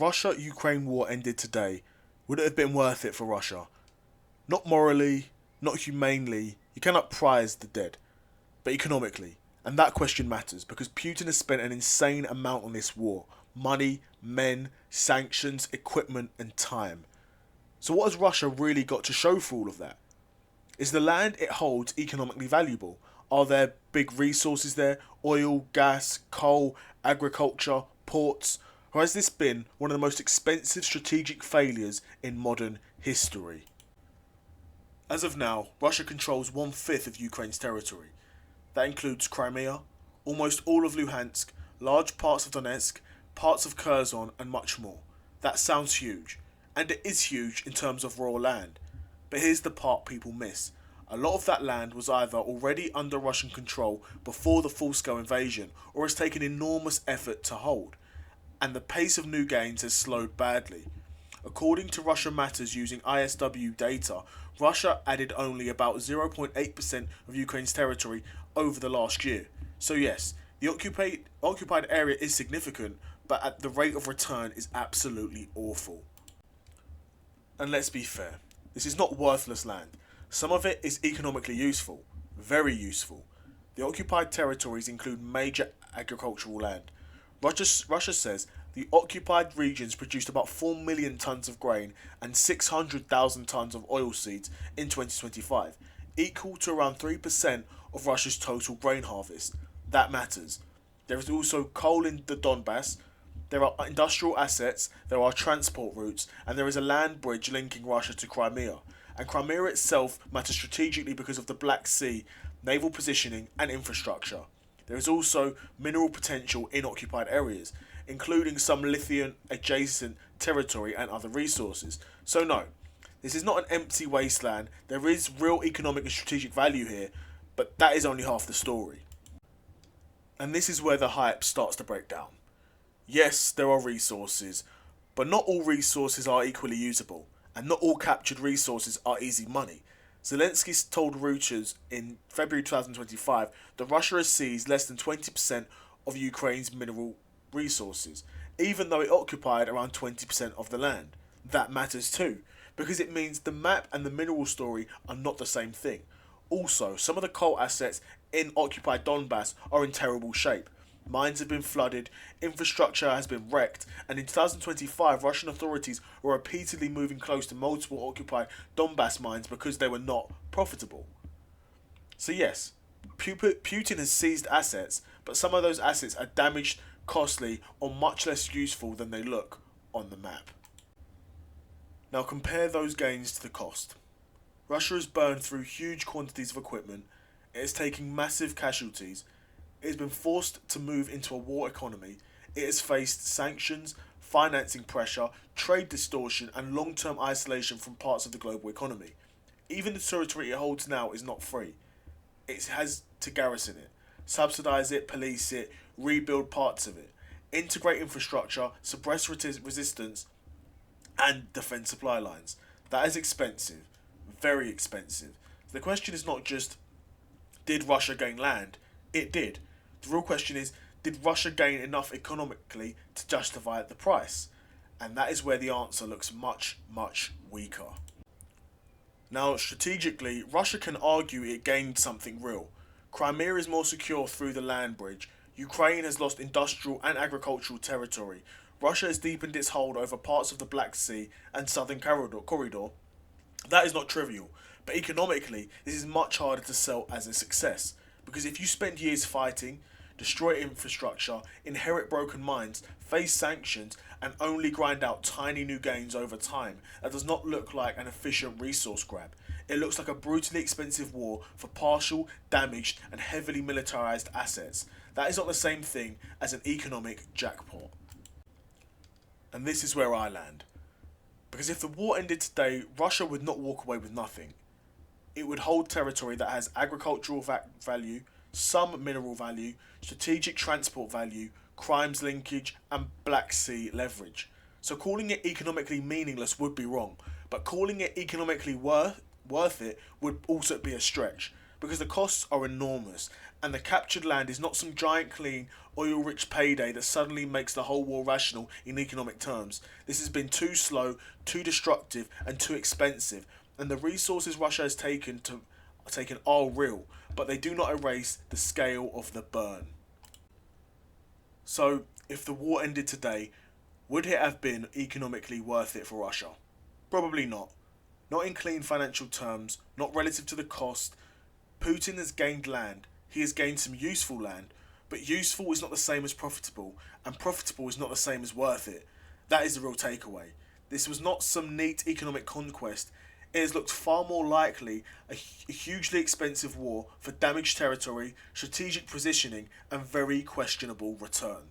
Russia-Ukraine war ended today, would it have been worth it for Russia? Not morally, not humanely, you cannot prize the dead, but economically. And that question matters because Putin has spent an insane amount on this war. Money, men, sanctions, equipment and time. So what has Russia really got to show for all of that? Is the land it holds economically valuable? Are there big resources there? Oil, gas, coal, agriculture, ports? Or has this been one of the most expensive strategic failures in modern history? As of now, Russia controls 1/5 of Ukraine's territory. That includes Crimea, almost all of Luhansk, large parts of Donetsk, parts of Kherson and much more. That sounds huge, and it is huge in terms of raw land. But here's the part people miss. A lot of that land was either already under Russian control before the full-scale invasion or has taken enormous effort to hold. And the pace of new gains has slowed badly. According to Russia Matters using ISW data, Russia added only about 0.8% of Ukraine's territory over the last year. So yes, the occupied area is significant, but at the rate of return is absolutely awful. And let's be fair, this is not worthless land. Some of it is economically useful, very useful. The occupied territories include major agricultural land. Russia says the occupied regions produced about 4 million tonnes of grain and 600,000 tonnes of oilseeds in 2025, equal to around 3% of Russia's total grain harvest. That matters. There is also coal in the Donbas, there are industrial assets, there are transport routes, and there is a land bridge linking Russia to Crimea. And Crimea itself matters strategically because of the Black Sea, naval positioning and infrastructure. There is also mineral potential in occupied areas, including some lithium adjacent territory and other resources. So no, this is not an empty wasteland. There is real economic and strategic value here, but that is only half the story. And this is where the hype starts to break down. Yes, there are resources, but not all resources are equally usable, and not all captured resources are easy money. Zelensky told Reuters in February 2025 that Russia has seized less than 20% of Ukraine's mineral resources, even though it occupied around 20% of the land. That matters too, because it means the map and the mineral story are not the same thing. Also, some of the coal assets in occupied Donbas are in terrible shape. Mines have been flooded, infrastructure has been wrecked, and in 2025 Russian authorities were repeatedly moving close to multiple occupied Donbas mines because they were not profitable. So yes, Putin has seized assets, but some of those assets are damaged, costly, or much less useful than they look on the map. Now compare those gains to the cost. Russia has burned through huge quantities of equipment, it is taking massive casualties, it has been forced to move into a war economy, it has faced sanctions, financing pressure, trade distortion and long-term isolation from parts of the global economy. Even the territory it holds now is not free. It has to garrison it, subsidise it, police it, rebuild parts of it, integrate infrastructure, suppress resistance and defend supply lines. That is expensive, very expensive. The question is not just, did Russia gain land? It did. The real question is, did Russia gain enough economically to justify the price? And that is where the answer looks much, much weaker. Now, strategically, Russia can argue it gained something real. Crimea is more secure through the land bridge. Ukraine has lost industrial and agricultural territory. Russia has deepened its hold over parts of the Black Sea and southern corridor. That is not trivial, but economically, this is much harder to sell as a success. Because if you spend years fighting, destroy infrastructure, inherit broken mines, face sanctions, and only grind out tiny new gains over time, that does not look like an efficient resource grab. It looks like a brutally expensive war for partial, damaged, and heavily militarized assets. That is not the same thing as an economic jackpot. And this is where I land. Because if the war ended today, Russia would not walk away with nothing. It would hold territory that has agricultural value, some mineral value, strategic transport value, crimes linkage, and Black Sea leverage. So calling it economically meaningless would be wrong, but calling it economically worth it would also be a stretch. because the costs are enormous, and the captured land is not some giant clean, oil-rich payday that suddenly makes the whole war rational in economic terms. This has been too slow, too destructive, and too expensive, and the resources Russia has taken are real, but they do not erase the scale of the burn. So, if the war ended today, would it have been economically worth it for Russia? Probably not. Not in clean financial terms, not relative to the cost. Putin has gained land. He has gained some useful land, but useful is not the same as profitable, and profitable is not the same as worth it. That is the real takeaway. This was not some neat economic conquest. It has looked far more likely a hugely expensive war for damaged territory, strategic positioning, and very questionable return.